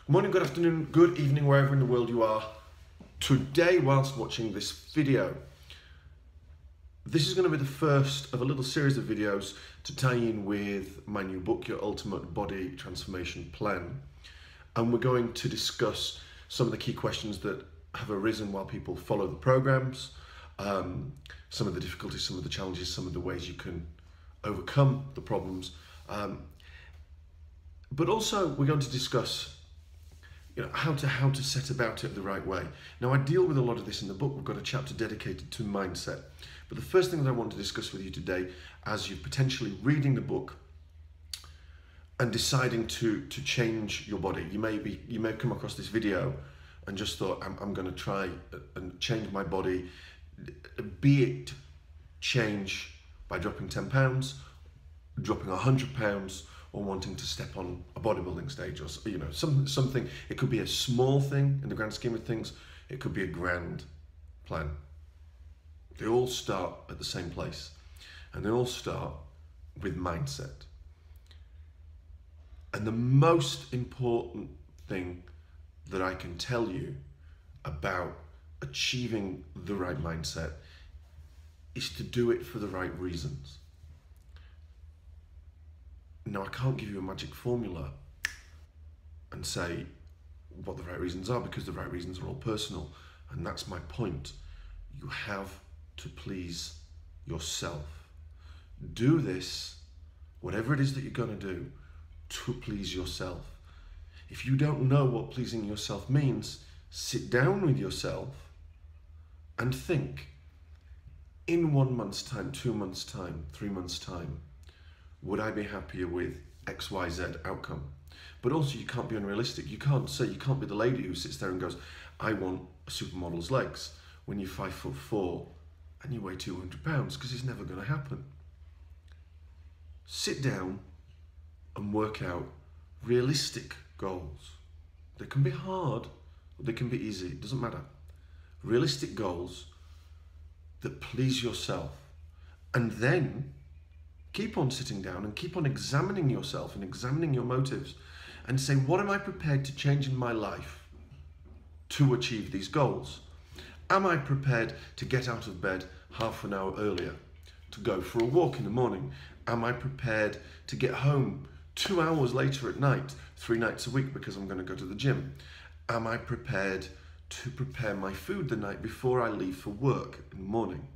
Good morning, good afternoon, good evening, wherever in the world you are. Today, whilst watching this video, this is going to be the first of a little series of videos to tie in with my new book, Your Ultimate Body Transformation Plan. And we're going to discuss some of the key questions that have arisen while people follow the programs, some of the difficulties, some of the challenges, some of the ways you can overcome the problems. But also we're going to discuss how to set about it the right way. Now, I deal with a lot of this in the book. We've got a chapter dedicated to mindset. But the first thing that I want to discuss with you today, as you're potentially reading the book and deciding to change your body, you may have come across this video and just thought, I'm going to try and change my body, be it change by dropping 10 pounds, dropping 100 pounds, or wanting to step on a bodybuilding stage, or something. It could be a small thing in the grand scheme of things. It could be a grand plan. They all start at the same place, and they all start with mindset. And the most important thing that I can tell you about achieving the right mindset is to do it for the right reasons. Now, I can't give you a magic formula and say what the right reasons are, because the right reasons are all personal, and that's my point. You have to please yourself. Do this, whatever it is that you're going to do, to please yourself. If you don't know what pleasing yourself means, sit down with yourself and think, in 1 month's time, 2 months' time, 3 months' time, would I be happier with XYZ outcome? But also, you can't be unrealistic. You can't be the lady who sits there and goes, I want a supermodel's legs, when you're 5'4" and you weigh 200 pounds, because it's never going to happen. Sit down and work out realistic goals. They can be hard, or they can be easy, it doesn't matter. Realistic goals that please yourself. And then keep on sitting down and keep on examining yourself and examining your motives and say, what am I prepared to change in my life to achieve these goals? Am I prepared to get out of bed half an hour earlier, to go for a walk in the morning? Am I prepared to get home 2 hours later at night, 3 nights a week, because I'm going to go to the gym? Am I prepared to prepare my food the night before I leave for work in the morning?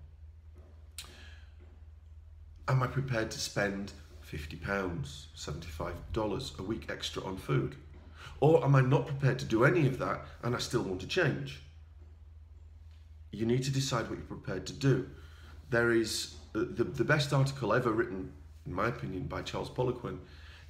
Am I prepared to spend £50, $75 a week extra on food? Or am I not prepared to do any of that and I still want to change? You need to decide what you're prepared to do. There is the best article ever written, in my opinion, by Charles Poliquin,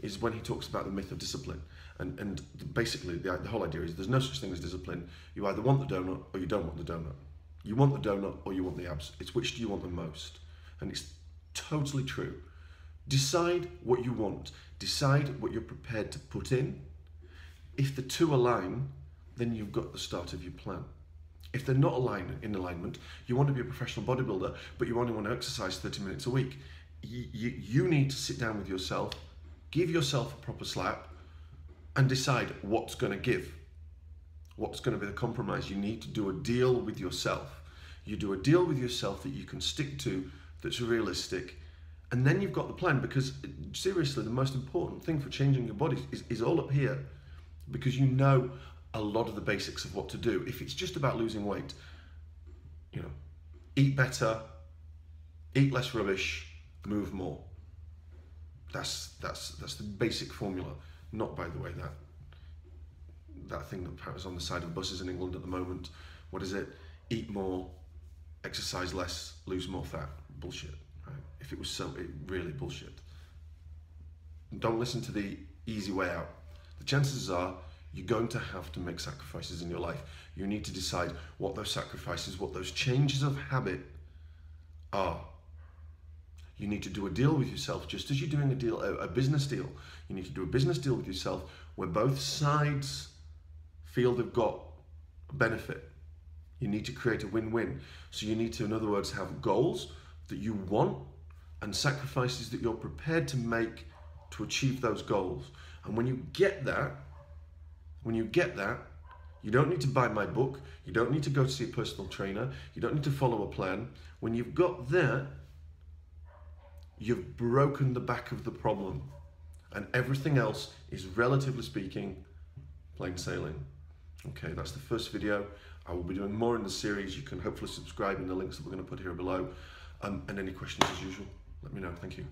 is when he talks about the myth of discipline. And basically the whole idea is there's no such thing as discipline. You either want the donut or you don't want the donut. You want the donut or you want the abs. It's which do you want the most? And it's totally true. Decide what you want. Decide what you're prepared to put in. If the two align, then you've got the start of your plan. If they're not in alignment, you want to be a professional bodybuilder, but you only want to exercise 30 minutes a week. You need to sit down with yourself, give yourself a proper slap, and decide what's going to give. What's going to be the compromise? You need to do a deal with yourself. You do a deal with yourself that you can stick to, that's realistic, and then you've got the plan. Because seriously, the most important thing for changing your body is all up here, because you know a lot of the basics of what to do. If it's just about losing weight, eat better, eat less rubbish, move more. That's the basic formula. Not, by the way, that thing that is on the side of buses in England at the moment. What is it? Eat more, exercise less, lose more fat. Bullshit, right? If it was so, it really bullshit. Don't listen to the easy way out. The chances are you're going to have to make sacrifices in your life. You need to decide what those sacrifices, what those changes of habit are. You need to do a deal with yourself, just as you're doing a business deal. You need to do a business deal with yourself where both sides feel they've got a benefit. You need to create a win-win. So you need to, in other words, have goals that you want and sacrifices that you're prepared to make to achieve those goals. And when you get that, When you get that, you don't need to buy my book, you don't need to go to see a personal trainer, you don't need to follow a plan. When you've got that, you've broken the back of the problem, and everything else is, relatively speaking, plain sailing. Okay, that's the first video. I will be doing more in the series. You can hopefully subscribe in the links that we're going to put here below. And any questions, as usual, let me know. Thank you.